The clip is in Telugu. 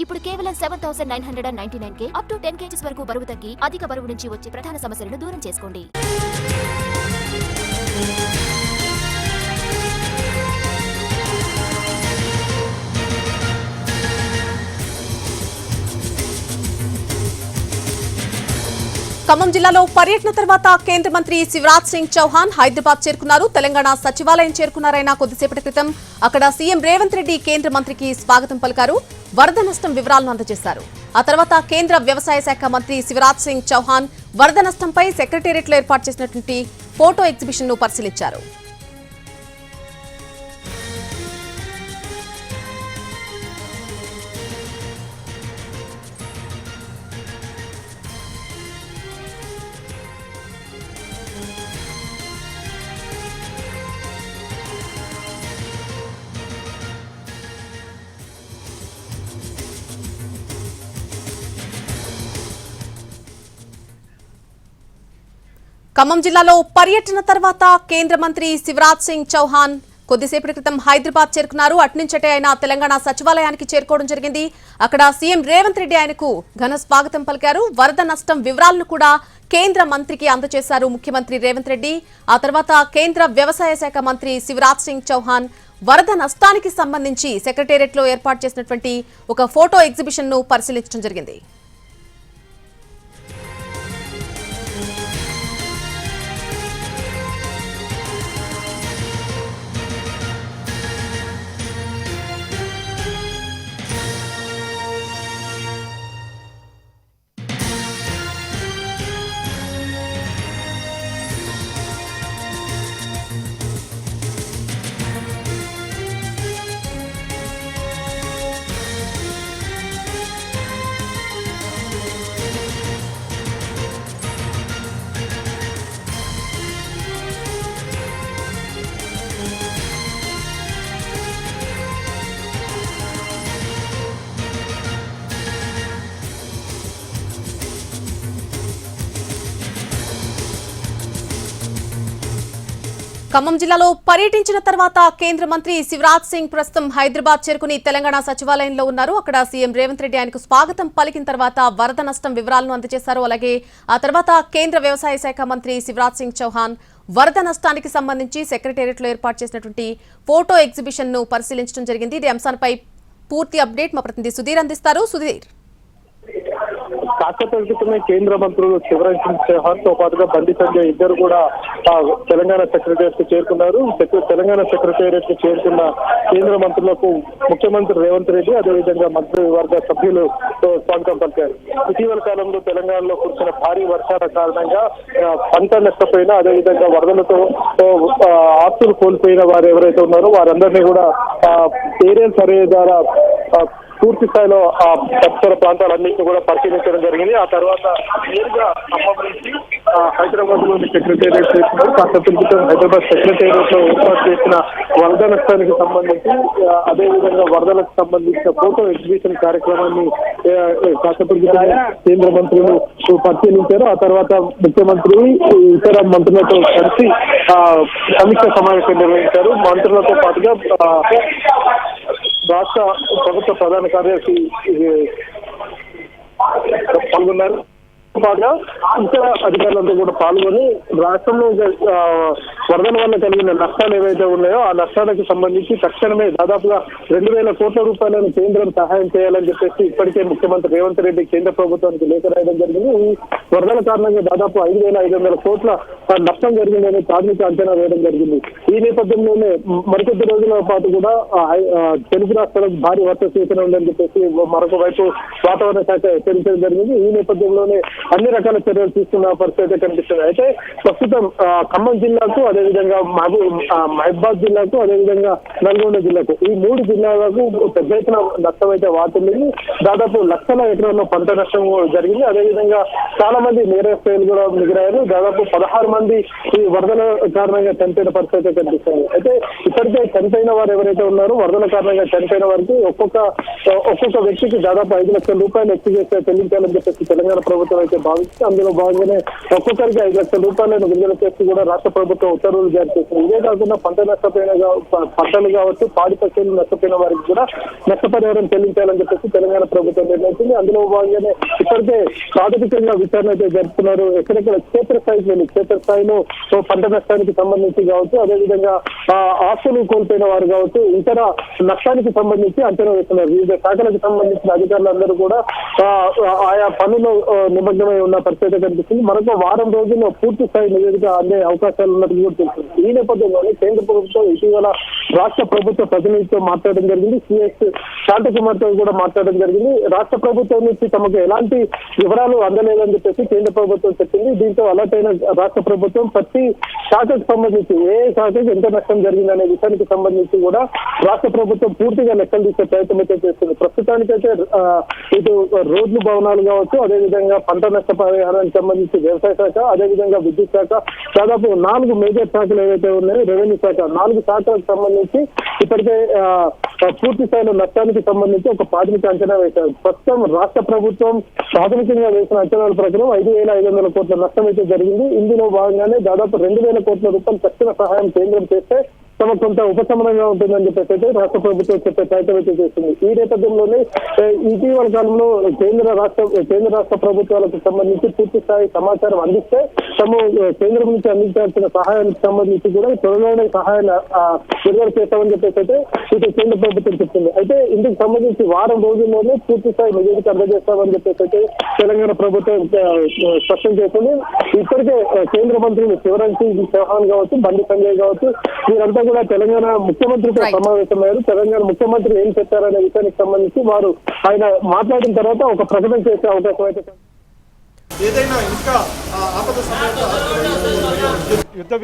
ఇప్పుడు కేవలం 7,999 అప్ టు 10 kgs వరకు బరువు తగ్గి అధిక బరువు నుంచి వచ్చే ప్రధాన సమస్యలను దూరం చేసుకోండి. ఖమ్మం జిల్లాలో పర్యటన తర్వాత కేంద్ర మంత్రి శివరాజ్ సింగ్ చౌహాన్ హైదరాబాద్ చేరుకున్నారు. తెలంగాణ సచివాలయం చేరుకున్నారాయన కొద్దిసేపటి క్రితం. అక్కడ సీఎం రేవంత్ రెడ్డి కేంద్ర మంత్రికి స్వాగతం పలికారు. వరద నష్టం వివరాలను అందజేశారు. ఆ తర్వాత కేంద్ర వ్యవసాయ శాఖ మంత్రి శివరాజ్ సింగ్ చౌహాన్ వరద నష్టంపై సెక్రటేరియట్లో ఏర్పాటు చేసినటువంటి ఫోటో ఎగ్జిబిషన్ ను పరిశీలించారు. ఖమ్మం జిల్లాలో పర్యటన తర్వాత కేంద్ర మంత్రి శివరాజ్ సింగ్ చౌహాన్ కొద్దిసేపటి క్రితం హైదరాబాద్ చేరుకున్నారు. అట్నుంచటే ఆయన తెలంగాణ సచివాలయానికి చేరుకోవడం జరిగింది. అక్కడ సీఎం రేవంత్ రెడ్డి ఆయనకు ఘన స్వాగతం పలికారు. వరద నష్టం వివరాలను కూడా కేంద్ర మంత్రికి అందజేశారు ముఖ్యమంత్రి రేవంత్ రెడ్డి. ఆ తర్వాత కేంద్ర వ్యవసాయ శాఖ మంత్రి శివరాజ్ సింగ్ చౌహాన్ వరద నష్టానికి సంబంధించి సెక్రటేరియట్లో ఏర్పాటు చేసినటువంటి ఒక ఫోటో ఎగ్జిబిషన్ ను పరిశీలించడం జరిగింది. ఖమ్మం జిల్లాలో పర్యటించిన తర్వాత కేంద్ర మంత్రి శివరాజ్ సింగ్ ప్రస్తుతం హైదరాబాద్ చేరుకుని తెలంగాణ సచివాలయంలో ఉన్నారు. అక్కడ సీఎం రేవంత్ రెడ్డి ఆయనకు స్వాగతం పలికిన తర్వాత వరద నష్టం వివరాలను అందజేశారు. అలాగే ఆ తర్వాత కేంద్ర వ్యవసాయ శాఖ మంత్రి శివరాజ్ సింగ్ చౌహాన్ వరద నష్టానికి సంబంధించి సెక్రటేరియట్లో ఏర్పాటు చేసినటువంటి ఫోటో ఎగ్జిబిషన్ ను పరిశీలించడం జరిగింది. ఈ అంశాలపై పూర్తి అప్డేట్ మా ప్రతినిధి సుధీర్ అందిస్తారు. సుధీర్, కాసేపటి క్రితమే కేంద్ర మంత్రులు శివరాజ్ సింగ్ చౌహాన్ తో పాటుగా బండి సంజయ్ ఇద్దరు కూడా తెలంగాణ సెక్రటేరియట్ కు చేరుకున్నారు. తెలంగాణ సెక్రటేరియట్ కు చేరుకున్న కేంద్ర మంత్రులకు ముఖ్యమంత్రి రేవంత్ రెడ్డి అదేవిధంగా మంత్రివర్గ సభ్యులు స్వాగతం పలికారు. ఇటీవల కాలంలో తెలంగాణలో కురిసిన భారీ వర్షాల కారణంగా పంట నష్టపోయిన అదేవిధంగా వరదలతో ఆస్తులు కోల్పోయిన వారు ఎవరైతే ఉన్నారో వారందరినీ కూడా ఏరియల్ సర్వే ద్వారా పూర్తి స్థాయిలో ఆ పరిసర ప్రాంతాలన్నింటినీ కూడా పరిశీలించడం జరిగింది. ఆ తర్వాత నేరుగా ఖమ్మం నుంచి హైదరాబాద్ లోని సెక్రటేరియట్ చేస్తున్నారు. కాసేపటి క్రితం హైదరాబాద్ సెక్రటేరియట్ లో ఏర్పాటు చేసిన వరద నష్టానికి సంబంధించి అదేవిధంగా వరదలకు సంబంధించిన ఫోటో ఎగ్జిబిషన్ కార్యక్రమాన్ని కాసేపటి క్రితం కేంద్ర మంత్రులు పరిశీలించారు. ఆ తర్వాత ముఖ్యమంత్రి ఇతర మంత్రులతో కలిసి సమీక్ష సమావేశం నిర్వహించారు. మంత్రులతో పాటుగా రాష్ట్ర ప్రభుత్వ ప్రధాన కార్యదర్శి పాల్గొన్నారు. పాటుగా ఇతర అధికారులంతా కూడా పాల్గొని రాష్ట్రంలో వరదల వల్ల కలిగిన నష్టాలు ఏవైతే ఉన్నాయో ఆ నష్టాలకు సంబంధించి తక్షణమే దాదాపుగా 2,000 కోట్ల రూపాయలను కేంద్రం సహాయం చేయాలని చెప్పేసి ఇప్పటికే ముఖ్యమంత్రి రేవంత్ రెడ్డి కేంద్ర ప్రభుత్వానికి లేఖ రాయడం జరిగింది. ఈ వరదల కారణంగా దాదాపు 5,500 కోట్ల నష్టం జరిగిందని ప్రాథమిక అంచనా వేయడం జరిగింది. ఈ నేపథ్యంలోనే మరికొద్ది రోజుల పాటు కూడా తెలుగు రాష్ట్రాలకు భారీ వర్ష సూచన ఉందని చెప్పేసి మరొక వైపు వాతావరణ శాఖ హెచ్చరించడం జరిగింది. ఈ నేపథ్యంలోనే అన్ని రకాల చర్యలు తీసుకున్న పరిస్థితి కనిపిస్తుంది. అయితే ప్రస్తుతం ఖమ్మం జిల్లాకు అదేవిధంగా మహబూబాద్ జిల్లాకు అదేవిధంగా నల్గొండ జిల్లాకు ఈ 3 జిల్లాలకు పెద్ద ఎత్తున నష్టం అయితే వాటిల్లింది. దాదాపు లక్షల ఎకరాల్లో పంట నష్టం జరిగింది. అదేవిధంగా చాలా మంది నేరస్తులు కూడా మిగిలారు. దాదాపు 16 మంది ఈ వరదల కారణంగా చనిపోయిన పరిస్థితి కనిపిస్తుంది. అయితే ఇప్పటికే చనిపోయిన వారు ఎవరైతే ఉన్నారో వరదల కారణంగా చనిపోయిన వారికి ఒక్కొక్క వ్యక్తికి దాదాపు 5 లక్షల రూపాయలు చెల్లించాలని చెప్పేసి తెలంగాణ ప్రభుత్వం అయితే భావిస్తుంది. అందులో భాగంగానే ఒక్కొక్కరికి 5 లక్షల రూపాయలను విడుదల చేస్తూ కూడా రాష్ట్ర ప్రభుత్వం ఉత్తర్వులు జారీ చేసింది. ఇదే కాకుండా పంటలు కావచ్చు, పాడి పశువులు నష్టపోయిన వారికి కూడా నష్టపరిహారం చెల్లించాలని చెప్పేసి తెలంగాణ ప్రభుత్వం నిర్ణయించింది. అందులో భాగంగానే ఇప్పటికే ప్రాథమికంగా విచారణ అయితే జరుపుతున్నారు. ఎక్కడెక్కడ క్షేత్రస్థాయిలో పంట నష్టానికి సంబంధించి కావచ్చు, అదేవిధంగా ఆస్తులు కోల్పోయిన వారు కావచ్చు, ఇతర నష్టానికి సంబంధించి అంచనా వేస్తున్నారు. వివిధ శాఖలకు సంబంధించిన అధికారులందరూ కూడా ఆయా పనుల్లో నిమగ్నమై ఉన్న పరిస్థితి కనిపిస్తుంది. మరొక వారం రోజుల్లో పూర్తి స్థాయి నివేదిక అందే అవకాశాలు ఉన్నట్టు కూడా తెలుస్తుంది. ఈ నేపథ్యంలోనే కేంద్ర ప్రభుత్వం ఇటీవల రాష్ట్ర ప్రభుత్వ ప్రతినిధితో మాట్లాడడం జరిగింది. సిఎస్ శాంతకుమార్తో కూడా మాట్లాడడం జరిగింది. రాష్ట్ర ప్రభుత్వం నుంచి తమకు ఎలాంటి వివరాలు అందలేదని చెప్పేసి కేంద్ర ప్రభుత్వం చెప్పింది. దీంతో అలర్ట్ అయిన రాష్ట్ర ప్రభుత్వం ప్రతి శాఖకు సంబంధించి ఏ శాఖకు ఎంత నష్టం జరిగిందనే విషయానికి సంబంధించి కూడా రాష్ట్ర ప్రభుత్వం పూర్తిగా లెక్కలు తీసే ప్రయత్నం అయితే చేస్తుంది. ప్రస్తుతానికైతే ఇటు రోడ్లు, భవనాలు కావచ్చు, అదేవిధంగా పంట నష్ట పరిహారానికి సంబంధించి వ్యవసాయ శాఖ, అదేవిధంగా విద్యుత్ శాఖ, దాదాపు 4 మేజర్ శాఖలు ఏవైతే ఉన్నాయో, రెవెన్యూ శాఖ, 4 శాఖలకు సంబంధించి ఇప్పటికే పూర్తి స్థాయిలో నష్టానికి సంబంధించి ఒక ప్రాథమిక అంచనా వేశారు. ప్రస్తుతం రాష్ట్ర ప్రభుత్వం ప్రాథమికంగా వేసిన అంచనాల ప్రకారం 5,500 కోట్ల నష్టం అయితే జరిగింది. ఇందులో భాగంగానే దాదాపు 2,000 కోట్ల రూపాయలు తక్షణ సహాయం కేంద్రం చేస్తే తమకు కొంత ఉపశమనంగా ఉంటుందని చెప్పేసి అయితే రాష్ట్ర ప్రభుత్వం చెప్పే ప్రయత్నం అయితే చేస్తుంది. ఈ నేపథ్యంలోనే ఇటీవల కాలంలో కేంద్ర రాష్ట్ర ప్రభుత్వాలకు సంబంధించి పూర్తి స్థాయి సమాచారం అందిస్తే కేంద్రం నుంచి అందించాల్సిన సహాయానికి సంబంధించి కూడా త్వరలోనే సహాయాన్ని విడుదల చేస్తామని చెప్పేసి అయితే ఇటు కేంద్ర ప్రభుత్వం చెప్తుంది. అయితే ఇందుకు సంబంధించి వారం రోజుల్లోనే పూర్తి స్థాయి నివేదిక అందజేస్తామని చెప్పేసి అయితే తెలంగాణ ప్రభుత్వం స్పష్టం చేస్తుంది. ఇప్పటికే కేంద్ర మంత్రులు శివరాజ్ సింగ్ చౌహాన్ కావచ్చు, బండి సంజయ్ కావచ్చు, వీరంతా కూడా తెలంగాణ ముఖ్యమంత్రితో సమావేశమయ్యారు. తెలంగాణ ముఖ్యమంత్రి ఏం చెప్పారనే విషయానికి సంబంధించి వారు ఆయన మాట్లాడిన తర్వాత ఒక ప్రకటన చేసే అవకాశం అయితే ఏదైనా ఇంకా ఆపద సమయంలో యుద్ధ